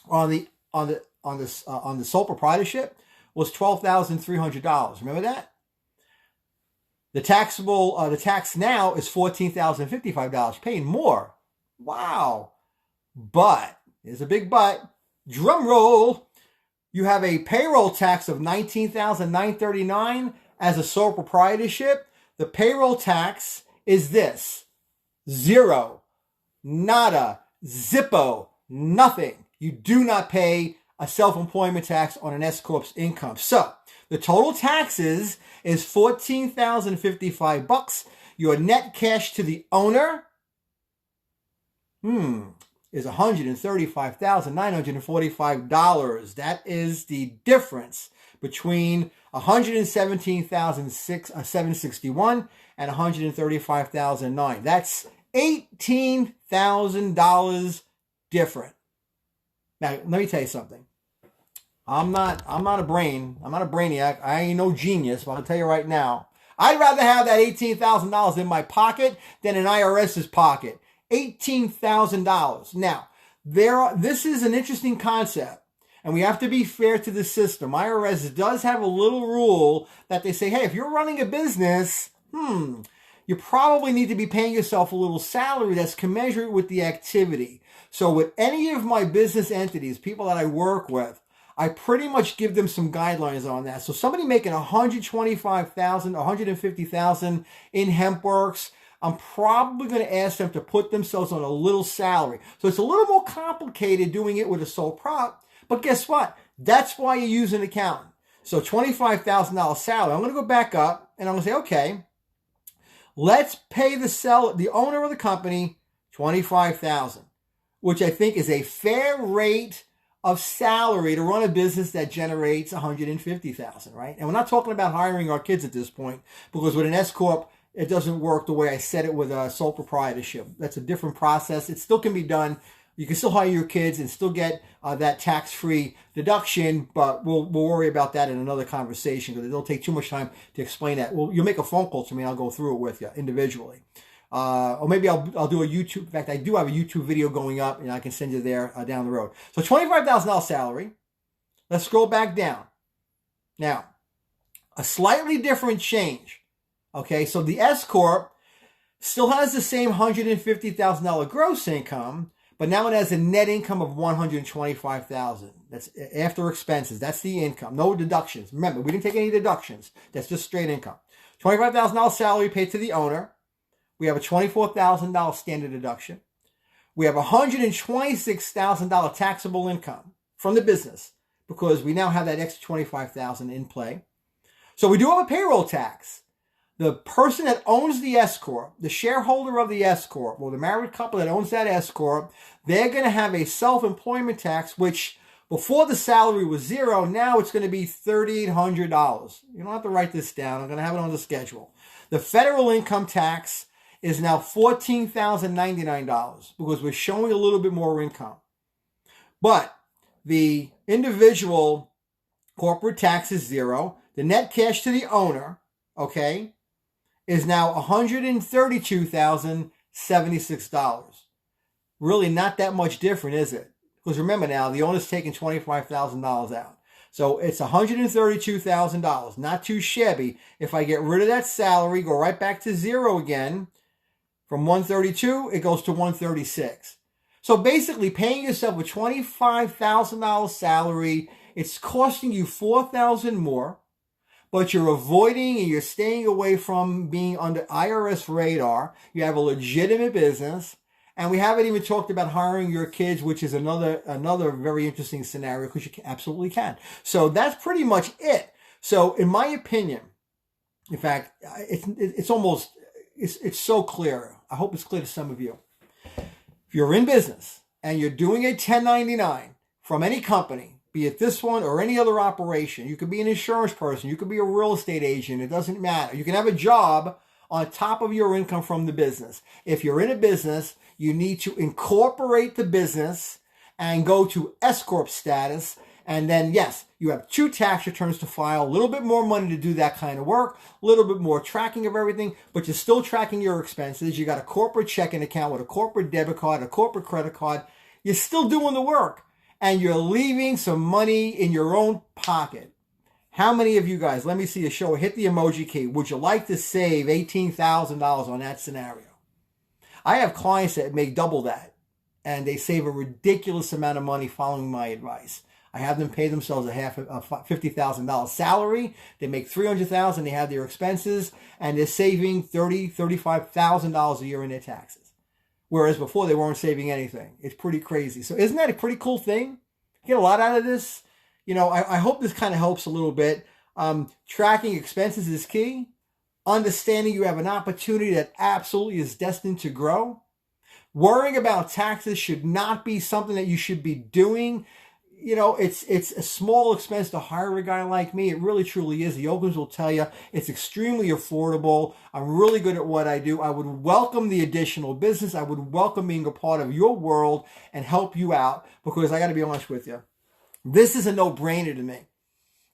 on the sole proprietorship was $12,300. Remember that? The tax now is $14,055, paying more. Wow. But, here's a big but, drum roll, You have a payroll tax of $19,939 as a sole proprietorship. The payroll tax is this: zero, nada, zippo, nothing. You do not pay a self-employment tax on an S Corp's income. So the total taxes is $14,055. Your net cash to the owner is $135,945. That is the difference between $117,761 and $135,009. That's $18,000 different. Now, let me tell you something. I'm not a brainiac. I ain't no genius, but I'll tell you right now, I'd rather have that $18,000 in my pocket than in IRS's pocket. $18,000. Now, this is an interesting concept, and we have to be fair to the system. IRS does have a little rule that they say, hey, if you're running a business, you probably need to be paying yourself a little salary that's commensurate with the activity. So with any of my business entities, people that I work with, I pretty much give them some guidelines on that. So somebody making $125,000, $150,000 in HempWorks, I'm probably going to ask them to put themselves on a little salary. So it's a little more complicated doing it with a sole prop. But guess what? That's why you use an accountant. So $25,000 salary. I'm going to go back up and I'm going to say, okay, let's pay the owner of the company $25,000, which I think is a fair rate of salary to run a business that generates $150,000, right? And we're not talking about hiring our kids at this point, because with an S Corp, it doesn't work the way I said it with a sole proprietorship. That's a different process. It still can be done. You can still hire your kids and still get that tax-free deduction, but we'll worry about that in another conversation because it'll take too much time to explain that. Well, you'll make a phone call to me and I'll go through it with you individually. Or maybe I'll do a YouTube. In fact, I do have a YouTube video going up and I can send you there down the road. So $25,000 salary. Let's scroll back down. Now, a slightly different change. Okay, so the S Corp still has the same $150,000 gross income, but now it has a net income of $125,000. That's after expenses. That's the income. No deductions. Remember, we didn't take any deductions. That's just straight income. $25,000 salary paid to the owner. We have a $24,000 standard deduction. We have $126,000 taxable income from the business because we now have that extra $25,000 in play. So we do have a payroll tax. The person that owns the S Corp, the shareholder of the S Corp, or the married couple that owns that S Corp, they're going to have a self-employment tax, which before the salary was zero, now it's going to be $3,800. You don't have to write this down. I'm going to have it on the schedule. The federal income tax is now $14,099 because we're showing a little bit more income. But the individual corporate tax is zero. The net cash to the owner, okay, is now $132,076. Really not that much different, is it? Because remember now, the owner's taking $25,000 out. So it's $132,000. Not too shabby. If I get rid of that salary, go right back to zero again, from 132, it goes to 136. So basically, paying yourself a $25,000 salary, it's costing you $4,000 more, but you're avoiding and you're staying away from being under IRS radar. You have a legitimate business, and we haven't even talked about hiring your kids, which is another very interesting scenario because you absolutely can. So that's pretty much it. So in my opinion, in fact, it's so clear. I hope it's clear to some of you. If you're in business and you're doing a 1099 from any company, be it this one or any other operation, you could be an insurance person, you could be a real estate agent, it doesn't matter. You can have a job on top of your income from the business. If you're in a business, you need to incorporate the business and go to S Corp status. And then, yes, you have 2 tax returns to file, a little bit more money to do that kind of work, a little bit more tracking of everything, but you're still tracking your expenses. You got a corporate checking account with a corporate debit card, a corporate credit card. You're still doing the work, and you're leaving some money in your own pocket. How many of you guys, let me see a show, hit the emoji key. Would you like to save $18,000 on that scenario? I have clients that make double that, and they save a ridiculous amount of money following my advice. I have them pay themselves a $50,000 salary. They make $300,000. They have their expenses, and they're saving $35,000 a year in their taxes. Whereas before they weren't saving anything. It's pretty crazy. So isn't that a pretty cool thing? Get a lot out of this. I hope this kind of helps a little bit. Tracking expenses is key. Understanding you have an opportunity that absolutely is destined to grow. Worrying about taxes should not be something that you should be doing. It's a small expense to hire a guy like me. It really truly is. The Oaklands will tell you it's extremely affordable. I'm really good at what I do. I would welcome the additional business. I would welcome being a part of your world and help you out, because I got to be honest with you. This is a no-brainer to me.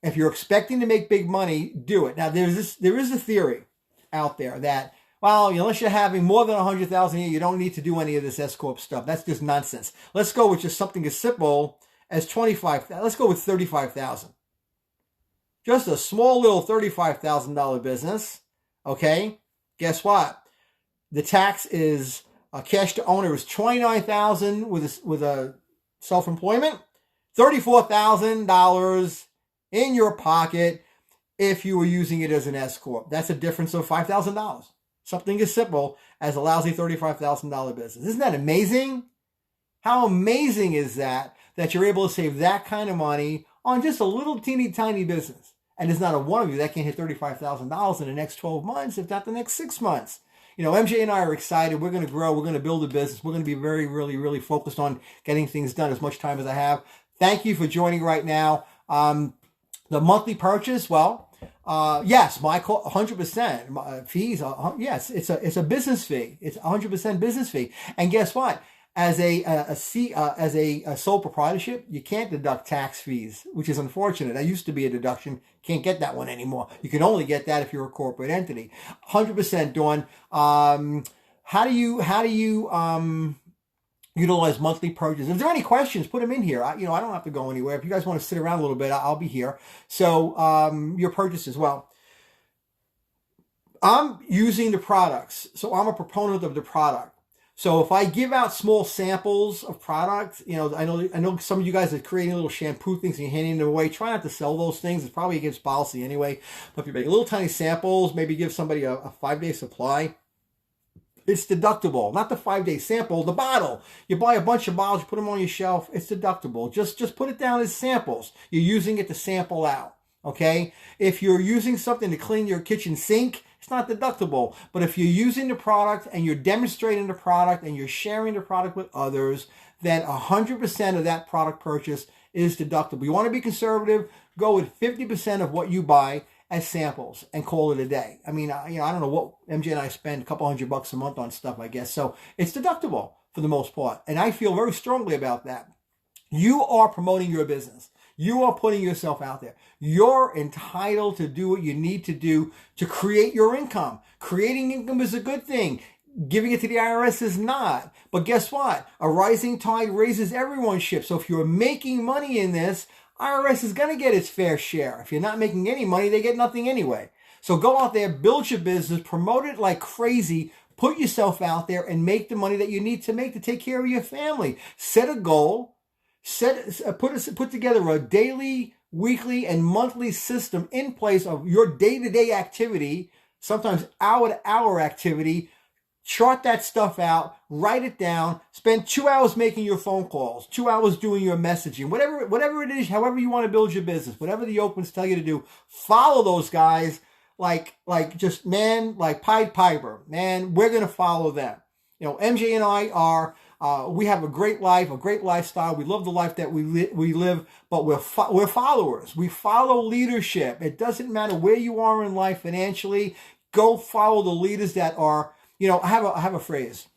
If you're expecting to make big money, do it. Now, there is a theory out there that, well, unless you're having more than $100,000 a year, you don't need to do any of this S Corp stuff. That's just nonsense. Let's go with just something as simple as $25,000. Let's go with $35,000. Just a small little $35,000 business. Okay, guess what? The tax is cash to owner is $29,000 with a self-employment, $34,000 in your pocket if you were using it as an S Corp. That's a difference of $5,000. Something as simple as a lousy $35,000 business. Isn't that amazing? How amazing is that you're able to save that kind of money on just a little teeny tiny business? And there's not a one of you that can hit $35,000 in the next 12 months, if not the next 6 months. MJ and I are excited. We're going to grow. We're going to build a business. We're going to be very, really, really focused on getting things done as much time as I have. Thank you for joining right now. The monthly purchase, yes, my call 100% fees. Yes, it's a business fee. It's 100% business fee. And guess what? As a sole proprietorship, you can't deduct tax fees, which is unfortunate. That used to be a deduction. Can't get that one anymore. You can only get that if you're a corporate entity. 100%, Dawn. How do you utilize monthly purchases? If there are any questions, put them in here. I don't have to go anywhere. If you guys want to sit around a little bit, I'll be here. So your purchases, I'm using the products. So I'm a proponent of the product. So if I give out small samples of products, I know some of you guys are creating little shampoo things and you're handing them away. Try not to sell those things. It's probably against policy anyway. But if you make little tiny samples, maybe give somebody a 5-day supply, it's deductible. Not the 5-day sample, the bottle. You buy a bunch of bottles, you put them on your shelf, it's deductible. Just put it down as samples. You're using it to sample out, okay? If you're using something to clean your kitchen sink, it's not deductible. But if you're using the product and you're demonstrating the product and you're sharing the product with others, then 100% of that product purchase is deductible. You want to be conservative, go with 50% of what you buy as samples and call it a day. I mean, I don't know what MJ and I spend a couple $100 a month on stuff, I guess. So it's deductible for the most part. And I feel very strongly about that. You are promoting your business. You are putting yourself out there. You're entitled to do what you need to do to create your income. Creating income is a good thing. Giving it to the IRS is not. But guess what? A rising tide raises everyone's ship. So if you're making money in this, IRS is going to get its fair share. If you're not making any money, they get nothing anyway. So go out there, build your business, promote it like crazy, put yourself out there and make the money that you need to make to take care of your family. Set a goal, put together a daily, weekly, and monthly system in place of your day-to-day activity, sometimes hour-to-hour activity. Chart that stuff out, write it down, spend 2 hours making your phone calls, 2 hours doing your messaging, whatever it is, however you want to build your business, whatever the Opens tell you to do, follow those guys like Pied Piper. Man, we're going to follow them. MJ and I are, we have a great life, a great lifestyle. We love the life that we live, but we're followers. We follow leadership. It doesn't matter where you are in life financially. Go follow the leaders that are, I have a phrase.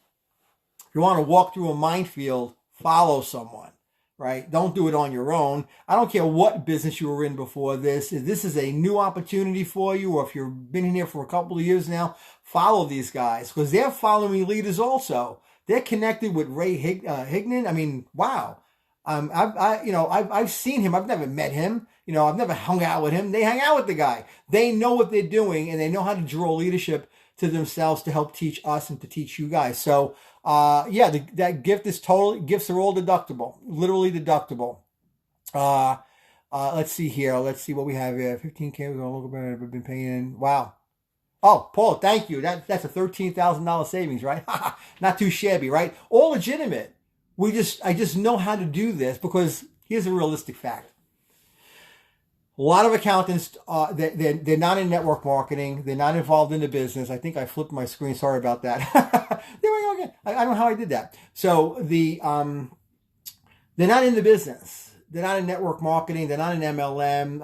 If you want to walk through a minefield, follow someone, right? Don't do it on your own. I don't care what business you were in before this. If this is a new opportunity for you, or if you've been in here for a couple of years now, follow these guys because they're following leaders also. They're connected with Ray Hignan. I mean, wow. I've seen him. I've never met him. I've never hung out with him. They hang out with the guy. They know what they're doing and they know how to draw leadership to themselves to help teach us and to teach you guys. So, that gift is gifts are all deductible, literally deductible. Uh, let's see here. Let's see what we have here. 15K. We're gonna look at. We've been paying. Wow. Oh, Paul, thank you. That's a $13,000 savings, right? Not too shabby, right? All legitimate. I just know how to do this because here's a realistic fact. A lot of accountants, they're not in network marketing. They're not involved in the business. I think I flipped my screen. Sorry about that. There we go again. I don't know how I did that. So they're not in the business. They're not in network marketing. They're not in MLM.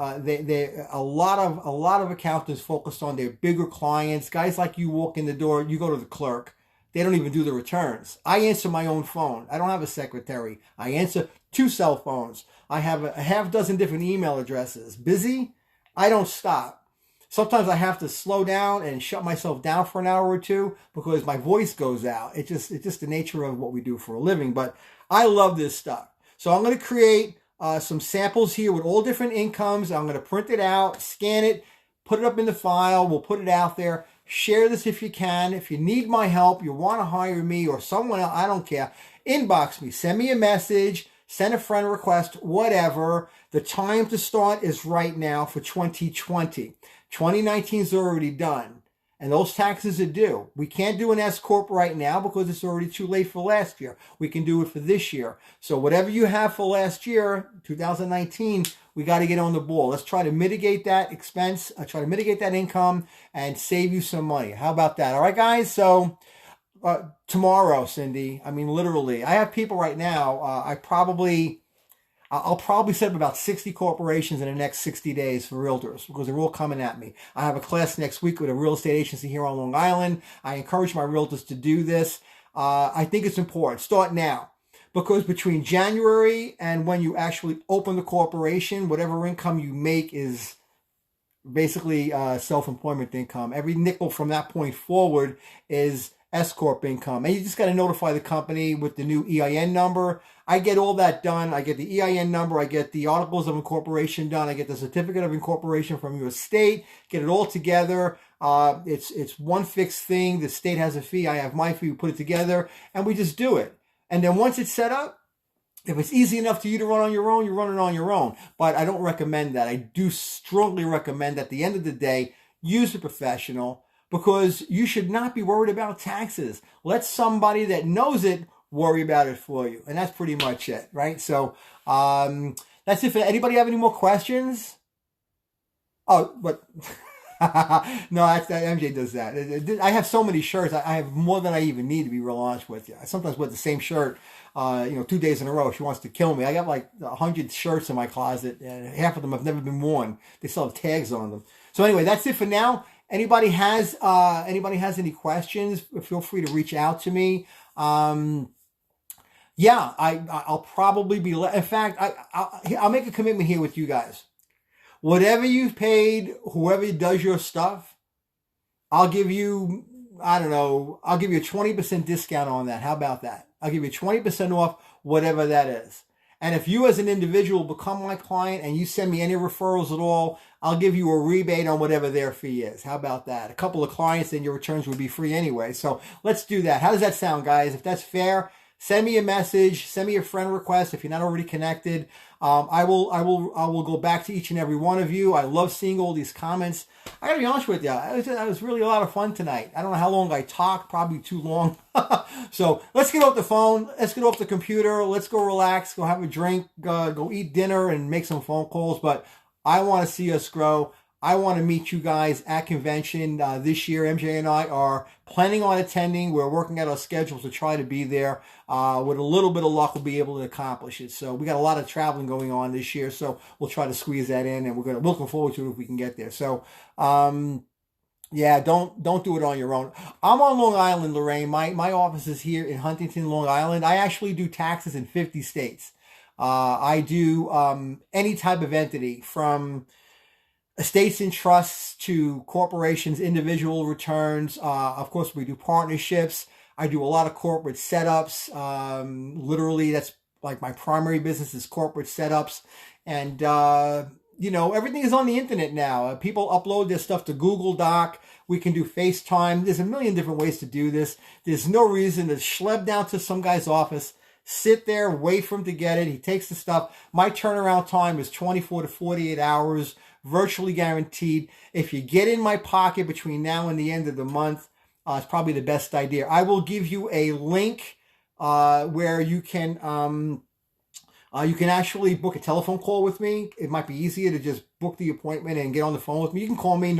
A lot of accountants focused on their bigger clients. Guys like you walk in the door, you go to the clerk. They don't even do the returns. I answer my own phone. I don't have a secretary. I answer 2 cell phones. I have a half dozen different email addresses. Busy? I don't stop. Sometimes I have to slow down and shut myself down for an hour or two because my voice goes out. It's just the nature of what we do for a living. But I love this stuff. So I'm going to create some samples here with all different incomes. I'm going to print it out, scan it, put it up in the file. We'll put it out there. Share this if you can. If you need my help, you want to hire me or someone else, I don't care. Inbox me. Send me a message. Send a friend request, whatever. The time to start is right now for 2020. 2019 is already done. And those taxes are due. We can't do an S Corp right now because it's already too late for last year. We can do it for this year. So whatever you have for last year, 2019, we got to get on the ball. Let's try to mitigate that expense, try to mitigate that income, and save you some money. How about that? All right, guys? So tomorrow, Cindy, I mean, literally, I have people right now, I'll probably set up about 60 corporations in the next 60 days for realtors because they're all coming at me. I have a class next week with a real estate agency here on Long Island. I encourage my realtors to do this. I think it's important. Start now because between January and when you actually open the corporation, whatever income you make is basically self-employment income. Every nickel from that point forward is S Corp income. And you just got to notify the company with the new EIN number. I get all that done. I get the EIN number. I get the articles of incorporation done. I get the certificate of incorporation from your state. Get it all together. It's one fixed thing. The state has a fee. I have my fee. We put it together and we just do it. And then once it's set up, if it's easy enough for you to run on your own, you run it on your own. But I don't recommend that. I do strongly recommend at the end of the day, use a professional because you should not be worried about taxes. Let somebody that knows it worry about it for you. And that's pretty much it, right? So that's it. Anybody have any more questions? Oh, but no, MJ does that. I have so many shirts. I have more than I even need to be real honest with you. I sometimes wear the same shirt, 2 days in a row. She wants to kill me. I got like 100 shirts in my closet, and half of them have never been worn. They still have tags on them. So anyway, that's it for now. Anybody has any questions? Feel free to reach out to me. Yeah, I'll probably be. In fact, I'll make a commitment here with you guys. Whatever you've paid, whoever does your stuff, I'll give you. I'll give you a 20% discount on that. How about that? I'll give you 20% off whatever that is. And if you as an individual become my client and you send me any referrals at all, I'll give you a rebate on whatever their fee is. How about that? A couple of clients, then your returns would be free anyway. So let's do that. How does that sound, guys? If that's fair, send me a message, send me a friend request if you're not already connected. I will go back to each and every one of you. I love seeing all these comments. I gotta be honest with you, it was really a lot of fun tonight. I don't know how long I talked, probably too long. So let's get off the phone, let's get off the computer, let's go relax, go have a drink, go eat dinner and make some phone calls. But I want to see us grow. I want to meet you guys at convention this year. MJ and I are planning on attending. We're working out our schedules to try to be there. With a little bit of luck, we'll be able to accomplish it. So we got a lot of traveling going on this year, so we'll try to squeeze that in, and we're looking forward to it if we can get there. So, yeah, don't do it on your own. I'm on Long Island, Lorraine. My office is here in Huntington, Long Island. I actually do taxes in 50 states. I do any type of entity from estates and trusts to corporations, individual returns. Of course, we do partnerships. I do a lot of corporate setups. Literally, that's like my primary business is corporate setups. And, everything is on the internet now. People upload their stuff to Google Doc. We can do FaceTime. There's a million different ways to do this. There's no reason to schlep down to some guy's office, sit there, wait for him to get it. He takes the stuff. My turnaround time is 24 to 48 hours, virtually guaranteed. If you get in my pocket between now and the end of the month, it's probably the best idea. I will give you a link where you can actually book a telephone call with me. It might be easier to just book the appointment and get on the phone with me. You can call me.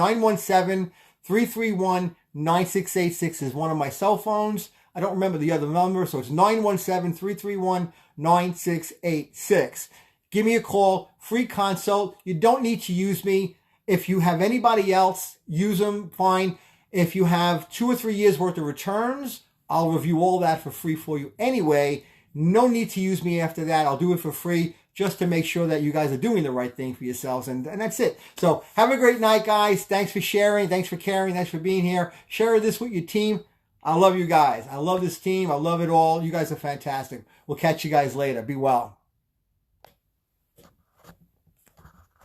917-331-9686 is one of my cell phones. I don't remember the other number, so it's 917-331-9686. Give me a call, free consult. You don't need to use me. If you have anybody else, use them, fine. If you have 2 or 3 years worth of returns, I'll review all that for free for you anyway. No need to use me after that. I'll do it for free just to make sure that you guys are doing the right thing for yourselves. And that's it. So have a great night, guys. Thanks for sharing. Thanks for caring. Thanks for being here. Share this with your team. I love you guys. I love this team. I love it all. You guys are fantastic. We'll catch you guys later. Be well.